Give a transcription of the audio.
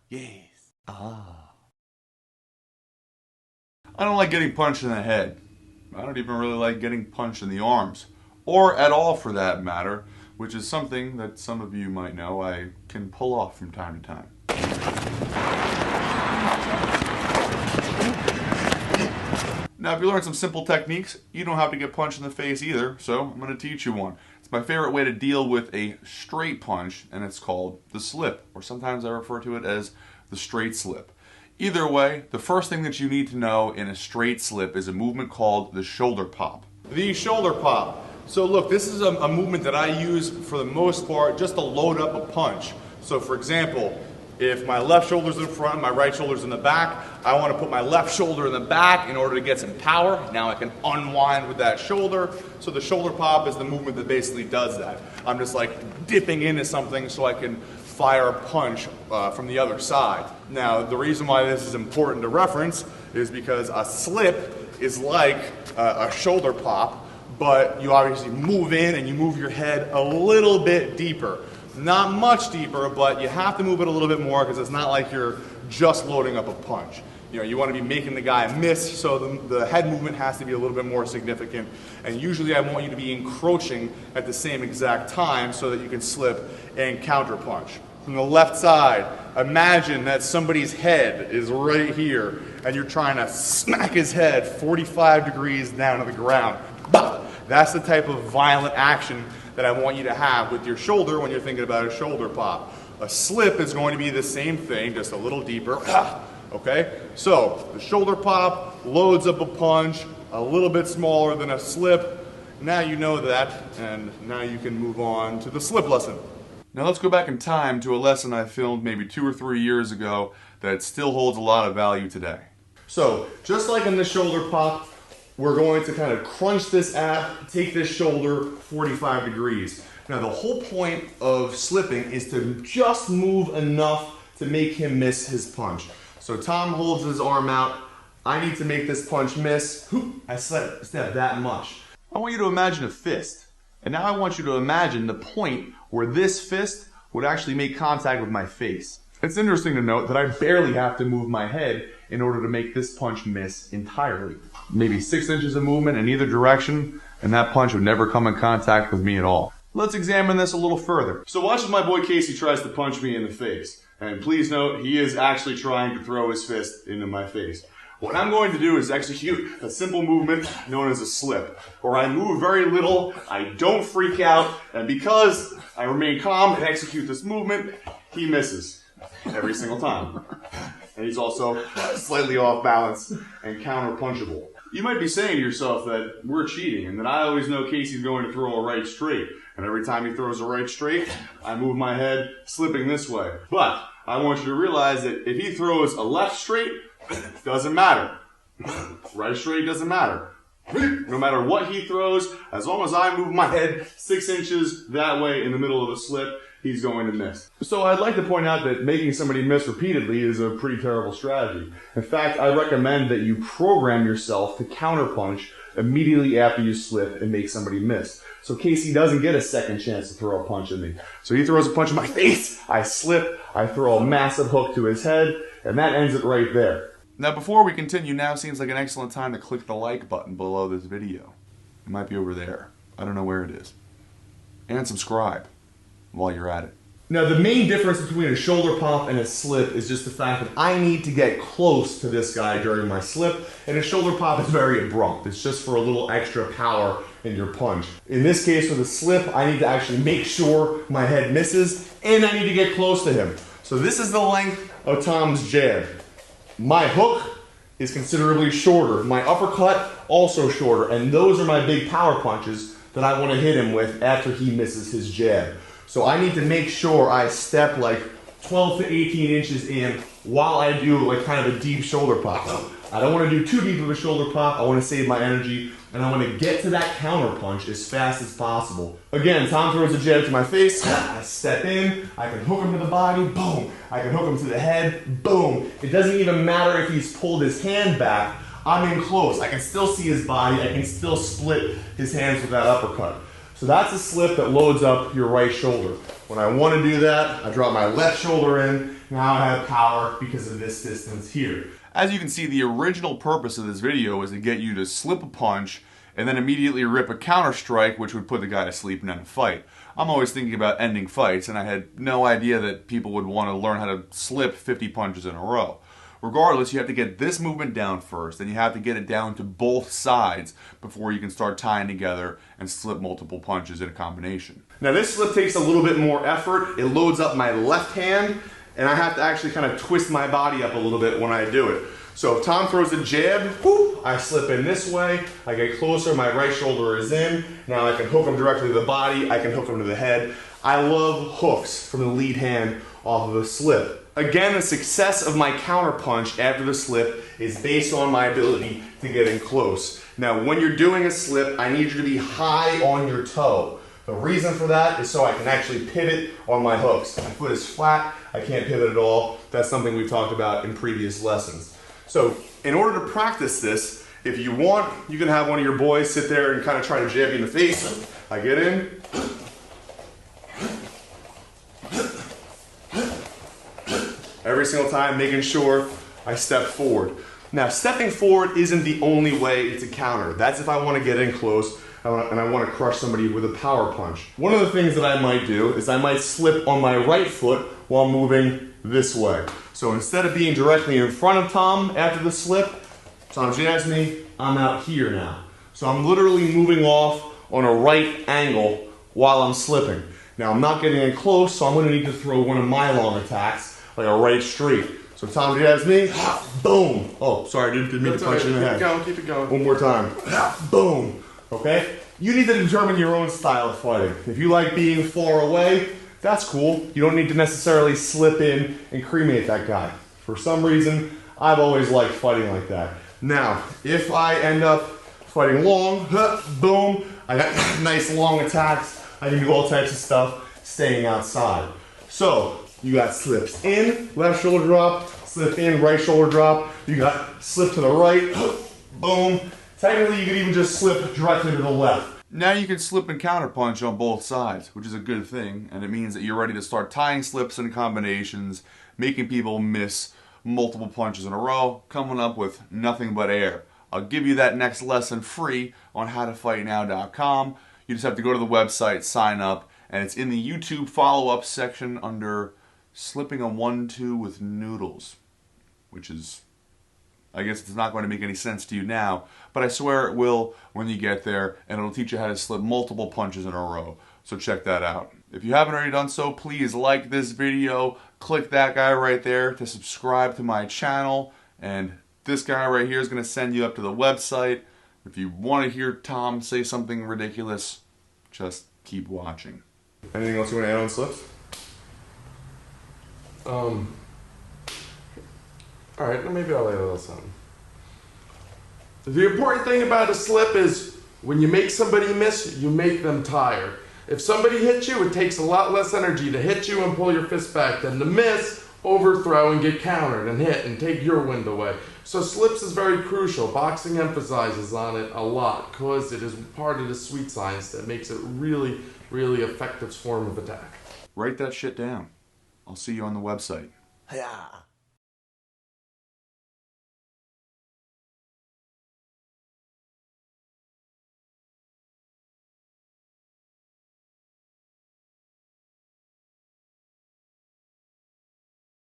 Yes. Ah. I don't like getting punched in the head. I don't even really like getting punched in the arms. Or at all for that matter, which is something that some of you might know I can pull off from time to time. Now, if you learn some simple techniques, you don't have to get punched in the face either, so I'm going to teach you one. It's my favorite way to deal with a straight punch, and it's called the slip, or sometimes I refer to it as the straight slip. Either way, the first thing that you need to know in a straight slip is a movement called the shoulder pop. The shoulder pop. So look, this is a movement that I use for the most part just to load up a punch. So for example, if my left shoulder's in front, my right shoulder's in the back, I want to put my left shoulder in the back in order to get some power. Now I can unwind with that shoulder. So the shoulder pop is the movement that basically does that. I'm just like dipping into something so I can fire a punch from the other side. Now the reason why this is important to reference is because a slip is like a shoulder pop, but you obviously move in and you move your head a little bit deeper. Not much deeper, but you have to move it a little bit more because it's not like you're just loading up a punch. You know, you want to be making the guy miss, so the head movement has to be a little bit more significant. And usually I want you to be encroaching at the same exact time so that you can slip and counter punch. From the left side, imagine that somebody's head is right here and you're trying to smack his head 45 degrees down to the ground. That's the type of violent action that I want you to have with your shoulder when you're thinking about a shoulder pop. A slip is going to be the same thing, just a little deeper. Okay? So, the shoulder pop loads up a punch, a little bit smaller than a slip. Now you know that, and now you can move on to the slip lesson. Now let's go back in time to a lesson I filmed maybe 2 or 3 years ago that still holds a lot of value today. So, just like in the shoulder pop, we're going to kind of crunch this ab, take this shoulder 45 degrees. Now the whole point of slipping is to just move enough to make him miss his punch. So Tom holds his arm out. I need to make this punch miss. I step that much. I want you to imagine a fist. And now I want you to imagine the point where this fist would actually make contact with my face. It's interesting to note that I barely have to move my head in order to make this punch miss entirely. Maybe 6 inches of movement in either direction, and that punch would never come in contact with me at all. Let's examine this a little further. So watch as my boy Casey tries to punch me in the face. And please note, he is actually trying to throw his fist into my face. What I'm going to do is execute a simple movement known as a slip, where I move very little, I don't freak out, and because I remain calm and execute this movement, he misses every single time. And he's also slightly off balance and counter-punchable. You might be saying to yourself that we're cheating and that I always know Casey's going to throw a right straight. And every time he throws a right straight, I move my head slipping this way. But I want you to realize that if he throws a left straight, it doesn't matter. Right straight doesn't matter. No matter what he throws, as long as I move my head 6 inches that way in the middle of the slip, he's going to miss. So I'd like to point out that making somebody miss repeatedly is a pretty terrible strategy. In fact, I recommend that you program yourself to counterpunch immediately after you slip and make somebody miss. So Casey doesn't get a second chance to throw a punch at me. So he throws a punch in my face, I slip, I throw a massive hook to his head, and that ends it right there. Now before we continue, now seems like an excellent time to click the like button below this video. It might be over there. I don't know where it is. And subscribe while you're at it. Now the main difference between a shoulder pop and a slip is just the fact that I need to get close to this guy during my slip, and a shoulder pop is very abrupt. It's just for a little extra power in your punch. In this case with a slip, I need to actually make sure my head misses, and I need to get close to him. So this is the length of Tom's jab. My hook is considerably shorter. My uppercut also shorter, and those are my big power punches that I want to hit him with after he misses his jab. So I need to make sure I step like 12 to 18 inches in while I do like kind of a deep shoulder pop. I don't want to do too deep of a shoulder pop. I want to save my energy, and I want to get to that counter punch as fast as possible. Again, Tom throws a jab to my face. I step in. I can hook him to the body. Boom. I can hook him to the head. Boom. It doesn't even matter if he's pulled his hand back. I'm in close. I can still see his body. I can still split his hands with that uppercut. So that's a slip that loads up your right shoulder. When I want to do that, I drop my left shoulder in. Now I have power because of this distance here. As you can see, the original purpose of this video is to get you to slip a punch and then immediately rip a counter strike, which would put the guy to sleep and end a fight. I'm always thinking about ending fights, and I had no idea that people would want to learn how to slip 50 punches in a row. Regardless, you have to get this movement down first, and you have to get it down to both sides before you can start tying together and slip multiple punches in a combination. Now this slip takes a little bit more effort. It loads up my left hand, and I have to actually kind of twist my body up a little bit when I do it. So if Tom throws a jab, whoop, I slip in this way, I get closer, my right shoulder is in. Now I can hook him directly to the body, I can hook him to the head. I love hooks from the lead hand off of a slip. Again, the success of my counter punch after the slip is based on my ability to get in close. Now, when you're doing a slip, I need you to be high on your toe. The reason for that is so I can actually pivot on my hooks. My foot is flat, I can't pivot at all. That's something we've talked about in previous lessons. So, in order to practice this, if you want, you can have one of your boys sit there and kind of try to jab you in the face. I get in. Every single time, making sure I step forward. Now, stepping forward isn't the only way to counter. That's if I want to get in close and I want to crush somebody with a power punch. One of the things that I might do is I might slip on my right foot while moving this way. So instead of being directly in front of Tom after the slip, Tom jabs me, I'm out here now. So I'm literally moving off on a right angle while I'm slipping. Now I'm not getting in close, so I'm going to need to throw one of my long attacks, like a right straight. So Tom jabs me, boom. Oh, sorry, I didn't mean to punch you in the head. Keep it going. One more time, boom. Okay? You need to determine your own style of fighting. If you like being far away, that's cool. You don't need to necessarily slip in and cremate that guy. For some reason, I've always liked fighting like that. Now, if I end up fighting long, boom, I got nice long attacks. I can do all types of stuff staying outside. So, you got slips in, left shoulder drop, slip in, right shoulder drop. You got slip to the right, boom. Technically, you could even just slip directly to the left. Now you can slip and counterpunch on both sides, which is a good thing, and it means that you're ready to start tying slips and combinations, making people miss multiple punches in a row, coming up with nothing but air. I'll give you that next lesson free on howtofightnow.com. You just have to go to the website, sign up, and it's in the YouTube follow-up section under slipping a 1-2 with noodles, which is, I guess it's not going to make any sense to you now, but I swear it will when you get there, and it'll teach you how to slip multiple punches in a row. So check that out. If you haven't already done so, please like this video, click that guy right there to subscribe to my channel, and this guy right here is going to send you up to the website. If you want to hear Tom say something ridiculous, just keep watching. Anything else you want to add on slips? Alright, maybe I'll add a little something. The important thing about a slip is when you make somebody miss, you make them tire. If somebody hits you, it takes a lot less energy to hit you and pull your fist back than to miss, overthrow, and get countered and hit and take your wind away. So slips is very crucial. Boxing emphasizes on it a lot because it is part of the sweet science that makes it really, really effective form of attack. Write that shit down. I'll see you on the website. Yeah.